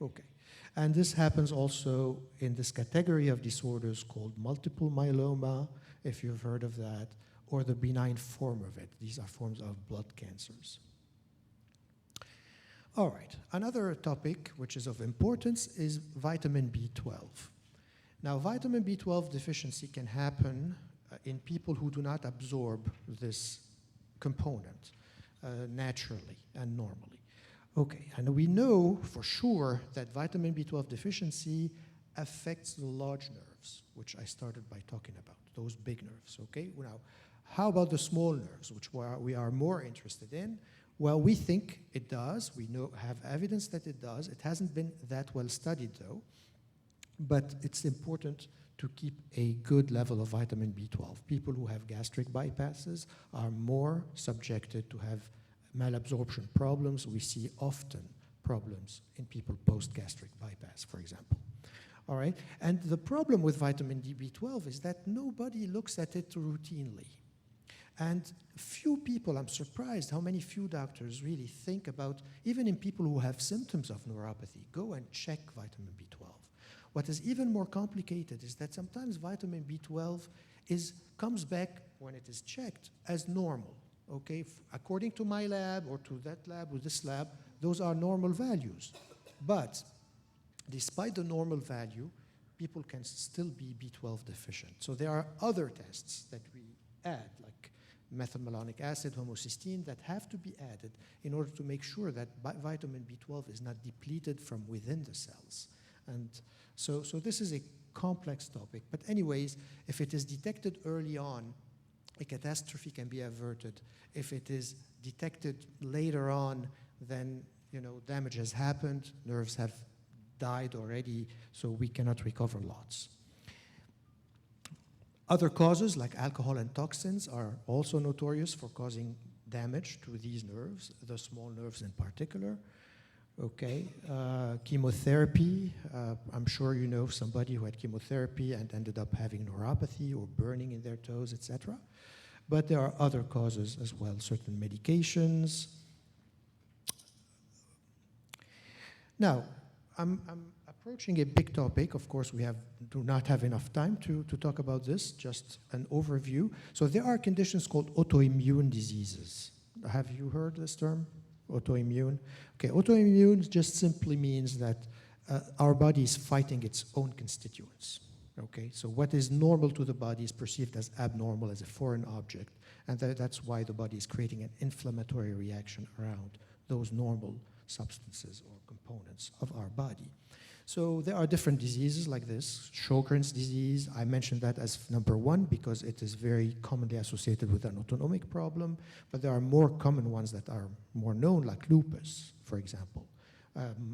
Speaker 2: Okay, and this happens also in this category of disorders called multiple myeloma, if you've heard of that, or the benign form of it. These are forms of blood cancers. All right, another topic which is of importance is vitamin B12. Now, vitamin B12 deficiency can happen in people who do not absorb this component naturally and normally. Okay, and we know for sure that vitamin B12 deficiency affects the large nerves, which I started by talking about, those big nerves, okay? Now, how about the small nerves, which we are more interested in? Well, we think it does. We have evidence that it does. It hasn't been that well studied, though, but it's important to keep a good level of vitamin B12. People who have gastric bypasses are more subjected to have malabsorption problems. We see often problems in people post-gastric bypass, for example. All right, and the problem with vitamin B12 is that nobody looks at it routinely. And few people, I'm surprised how many few doctors really think about, even in people who have symptoms of neuropathy, go and check vitamin B12. What is even more complicated is that sometimes vitamin B12 comes back when it is checked as normal. Okay, according to my lab or to that lab or this lab, those are normal values. But despite the normal value, people can still be B12 deficient. So there are other tests that we add, like methylmalonic acid, homocysteine, that have to be added in order to make sure that vitamin B12 is not depleted from within the cells. And so this is a complex topic. But anyways, if it is detected early on, a catastrophe can be averted. If it is detected later on, then damage has happened, nerves have died already, so we cannot recover lots. Other causes like alcohol and toxins are also notorious for causing damage to these nerves, the small nerves in particular. Okay, chemotherapy, I'm sure you know somebody who had chemotherapy and ended up having neuropathy or burning in their toes, etc. But there are other causes as well, certain medications. Now, I'm approaching a big topic. Of course, we do not have enough time to talk about this, just an overview. So there are conditions called autoimmune diseases. Have you heard this term? Autoimmune? Okay, autoimmune just simply means that our body is fighting its own constituents. Okay, so what is normal to the body is perceived as abnormal, as a foreign object, and that's why the body is creating an inflammatory reaction around those normal substances or components of our body. So there are different diseases like this. Sjogren's disease, I mentioned that as number one because it is very commonly associated with an autonomic problem, but there are more common ones that are more known, like lupus, for example,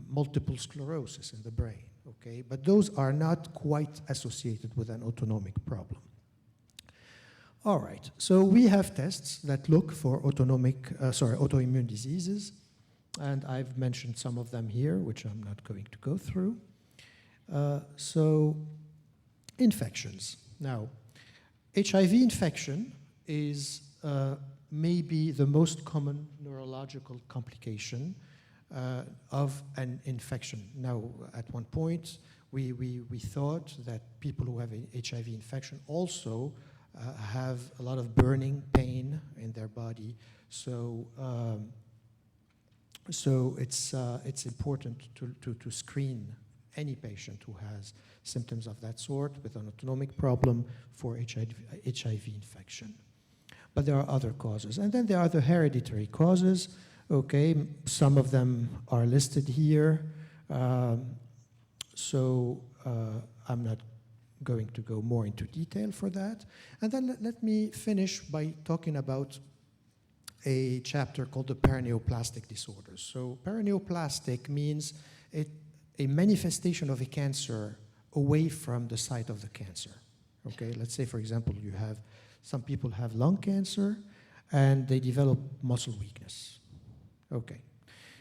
Speaker 2: multiple sclerosis in the brain, okay? But those are not quite associated with an autonomic problem. All right, so we have tests that look for autoimmune diseases, and I've mentioned some of them here, which I'm not going to go through. So, infections. Now, HIV infection is maybe the most common neurological complication of an infection. Now, at one point, we thought that people who have an HIV infection also have a lot of burning pain in their body. So it's important to screen any patient who has symptoms of that sort with an autonomic problem for HIV infection. But there are other causes. And then there are the hereditary causes. Okay, some of them are listed here. I'm not going to go more into detail for that. And then let me finish by talking about a chapter called the paraneoplastic disorders. So paraneoplastic means a manifestation of a cancer away from the site of the cancer. Okay, let's say, for example, some people have lung cancer and they develop muscle weakness. Okay,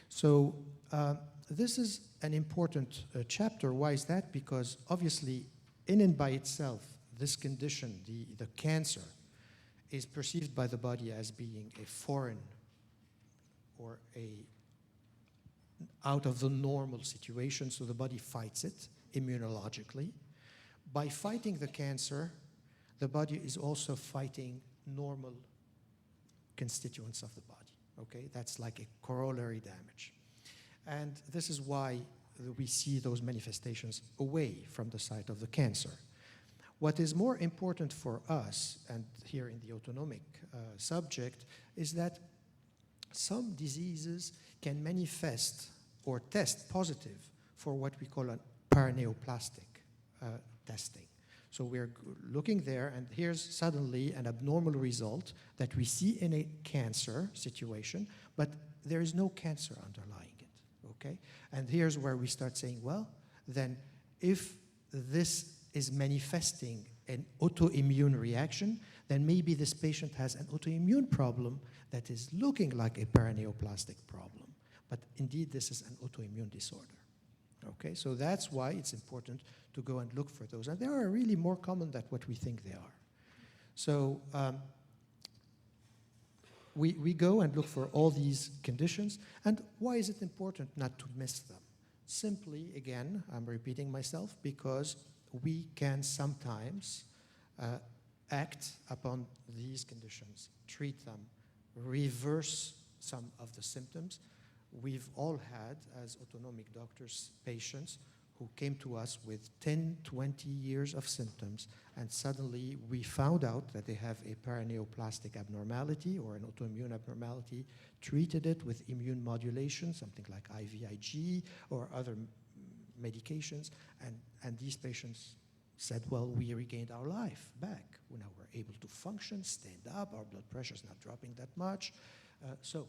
Speaker 2: so this is an important chapter. Why is that? Because obviously, in and by itself, this condition, the cancer, is perceived by the body as being a foreign or out of the normal situation, so the body fights it immunologically. By fighting the cancer, the body is also fighting normal constituents of the body, okay? That's like a corollary damage. And this is why we see those manifestations away from the site of the cancer. What is more important for us, and here in the autonomic subject, is that some diseases can manifest or test positive for what we call a paraneoplastic testing. So we're looking there, and here's suddenly an abnormal result that we see in a cancer situation, but there is no cancer underlying it, okay? And here's where we start saying, well, then if this is manifesting an autoimmune reaction, then maybe this patient has an autoimmune problem that is looking like a paraneoplastic problem. But indeed, this is an autoimmune disorder. Okay, so that's why it's important to go and look for those. And they are really more common than what we think they are. So we go and look for all these conditions. And why is it important not to miss them? Simply, again, I'm repeating myself, because we can sometimes act upon these conditions, treat them, reverse some of the symptoms. We've all had, as autonomic doctors, patients who came to us with 10, 20 years of symptoms, and suddenly we found out that they have a paraneoplastic abnormality or an autoimmune abnormality, treated it with immune modulation, something like IVIG or other medications, and these patients said, well, we regained our life back. Now we're able to function, stand up, our blood pressure is not dropping that much. So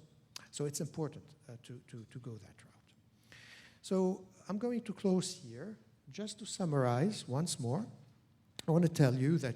Speaker 2: it's important to go that route. So I'm going to close here. Just to summarize once more, I want to tell you that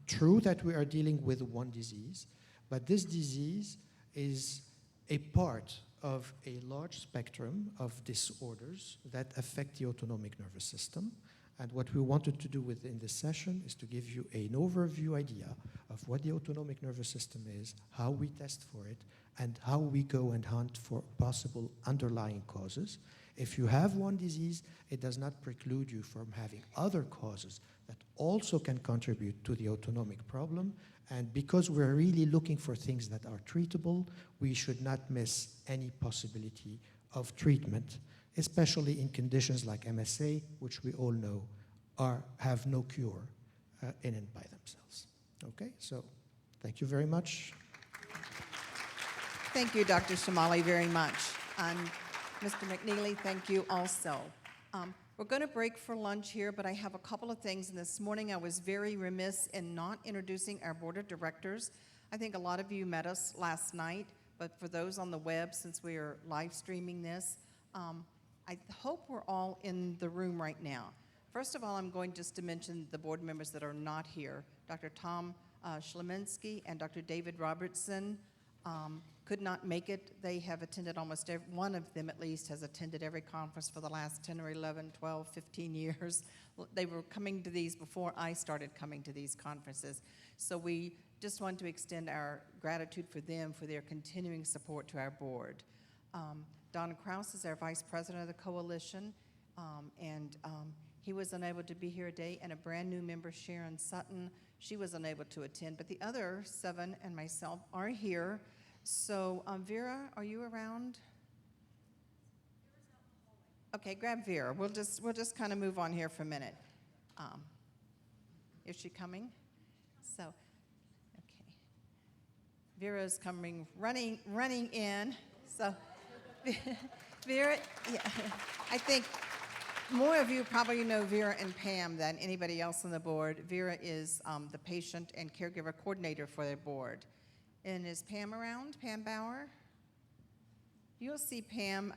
Speaker 2: true that we are dealing with one disease, but this disease is a part of a large spectrum of disorders that affect the autonomic nervous system. And what we wanted to do within this session is to give you an overview idea of what the autonomic nervous system is, how we test for it, and how we go and hunt for possible underlying causes. If you have one disease, it does not preclude you from having other causes that also can contribute to the autonomic problem. And because we're really looking for things that are treatable, we should not miss any possibility of treatment, especially in conditions like MSA, which we all know have no cure in and by themselves. Okay, so thank you very much.
Speaker 1: Thank you, Dr. Chemali, very much. And Mr. Mcneeley, thank you also. We're going to break for lunch here, but I have a couple of things. And this morning I was very remiss in not introducing our board of directors. I think a lot of you met us last night, but for those on the web, since we are live streaming this, I hope we're all in the room right now. First of all, I'm going just to mention the board members that are not here. Dr. Tom Schlemensky and Dr. David Robertson could not make it. They have attended almost one of them at least has attended every conference for the last 10 or 11, 12, 15 years. They were coming to these before I started coming to these conferences. So we just want to extend our gratitude for them for their continuing support to our board. Don Krause is our vice president of the coalition, and he was unable to be here today, and a brand new member, Sharon Sutton, she was unable to attend, but the other 7 and myself are here. So Vera, are you around? Okay, grab Vera. We'll just kind of move on here for a minute. Is she coming? So, okay. Vera's coming, running in. So, Vera, yeah, I think More of you probably know Vera and Pam than anybody else on the board. Vera is the patient and caregiver coordinator for their board. And is Pam around? Pam Bauer? You'll see Pam,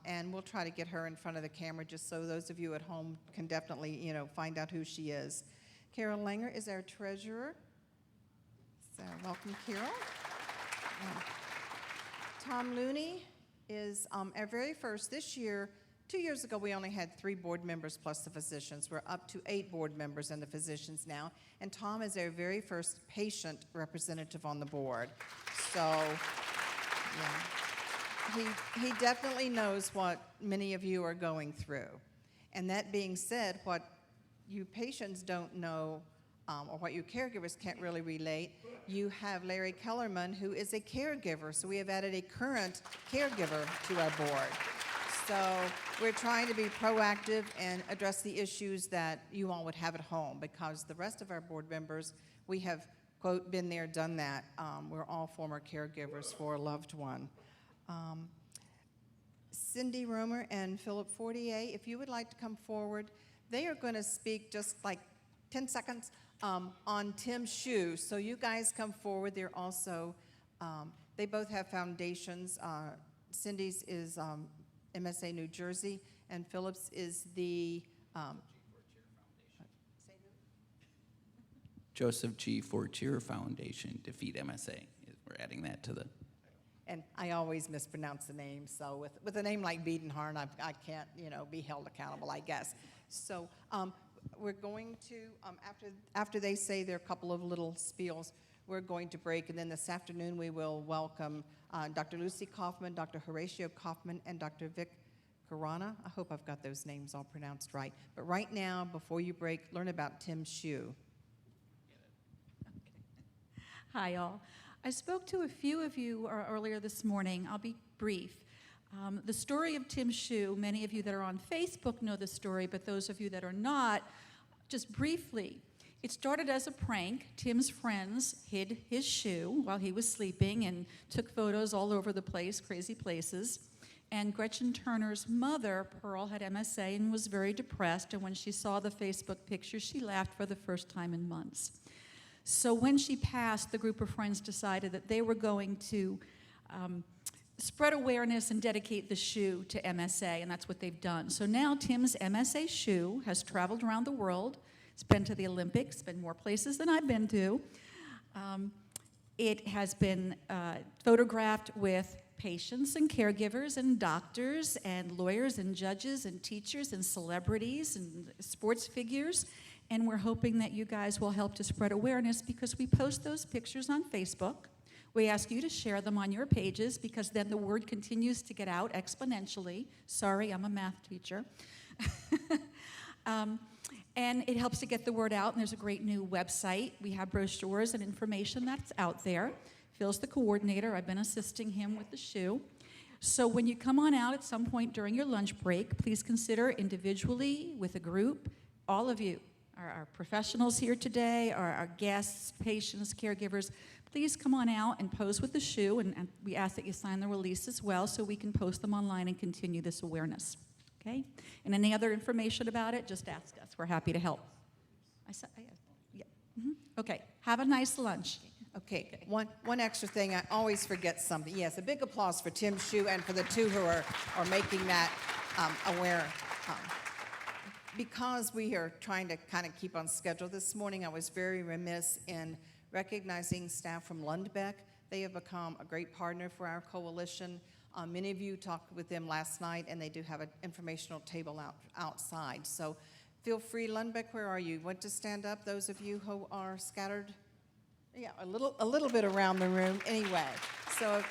Speaker 1: and we'll try to get her in front of the camera just so those of you at home can definitely, find out who she is. Carol Langer is our treasurer. So welcome, Carol. Tom Looney is our very first this year. 2 years ago, we only had 3 board members plus the physicians. We're up to 8 board members and the physicians now. And Tom is our very first patient representative on the board. So, yeah, he definitely knows what many of you are going through. And that being said, what you patients don't know, or what you caregivers can't really relate, you have Larry Kellerman, who is a caregiver. So we have added a current caregiver to our board. So we're trying to be proactive and address the issues that you all would have at home, because the rest of our board members, we have, quote, been there, done that. We're all former caregivers for a loved one. Cindy Romer and Philip Fortier, if you would like to come forward, they are going to speak just like 10 seconds on Tim's shoe. So you guys come forward. They're also, they both have foundations. Cindy's is MSA New Jersey, and Phillips is the
Speaker 4: Joseph G. Fortier Foundation, Defeat MSA. We're adding that to the...
Speaker 1: And I always mispronounce the name, so with a name like Biedenharn, I can't, be held accountable, I guess. So we're going to, after they say their couple of little spiels, we're going to break, and then this afternoon we will welcome Dr. Lucy Kaufman, Dr. Horatio Kaufman, and Dr. Vic Karana. I hope I've got those names all pronounced right. But right now, before you break, learn about Tim's shoe.
Speaker 5: Hi, all. I spoke to a few of you earlier this morning. I'll be brief. The story of Tim's shoe, many of you that are on Facebook know the story, but those of you that are not, just briefly, it started as a prank. Tim's friends hid his shoe while he was sleeping and took photos all over the place, crazy places. And Gretchen Turner's mother, Pearl, had MSA and was very depressed, and when she saw the Facebook picture, she laughed for the first time in months. So when she passed, the group of friends decided that they were going to spread awareness and dedicate the shoe to MSA, and that's what they've done. So now Tim's MSA shoe has traveled around the world. It's been to the Olympics, been more places than I've been to. It has been photographed with patients and caregivers and doctors and lawyers and judges and teachers and celebrities and sports figures. And we're hoping that you guys will help to spread awareness, because we post those pictures on Facebook. We ask you to share them on your pages, because then the word continues to get out exponentially. Sorry, I'm a math teacher. And it helps to get the word out, and there's a great new website. We have brochures and information that's out there. Phil's the coordinator. I've been assisting him with the shoe. So when you come on out at some point during your lunch break, please consider individually, with a group, all of you, our professionals here today, our guests, patients, caregivers, please come on out and pose with the shoe, and we ask that you sign the release as well so we can post them online and continue this awareness. Okay? And any other information about it, just ask us. We're happy to help. Yeah. Okay. Have a nice lunch.
Speaker 1: Okay. One extra thing. I always forget something. Yes, a big applause for Tim's shoe and for the two who are making that aware. Because we are trying to kind of keep on schedule this morning, I was very remiss in recognizing staff from Lundbeck. They have become a great partner for our coalition. Many of you talked with them last night, and they do have an informational table outside. So feel free. Lundbeck, where are you? Want to stand up, those of you who are scattered? Yeah, a little bit around the room anyway. So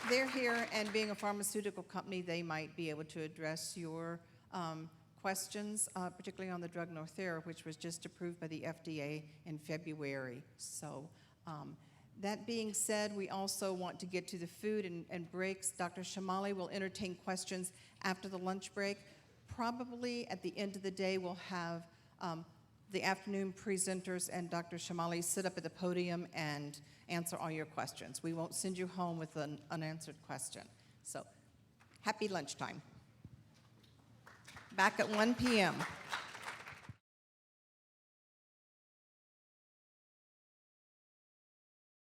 Speaker 1: they're here, and being a pharmaceutical company, they might be able to address your questions, particularly on the drug Northera, which was just approved by the FDA in February. So that being said, we also want to get to the food and breaks. Dr. Chemali will entertain questions after the lunch break. Probably at the end of the day, we'll have the afternoon presenters and Dr. Chemali sit up at the podium and answer all your questions. We won't send you home with an unanswered question. So happy lunchtime. back at 1 p.m.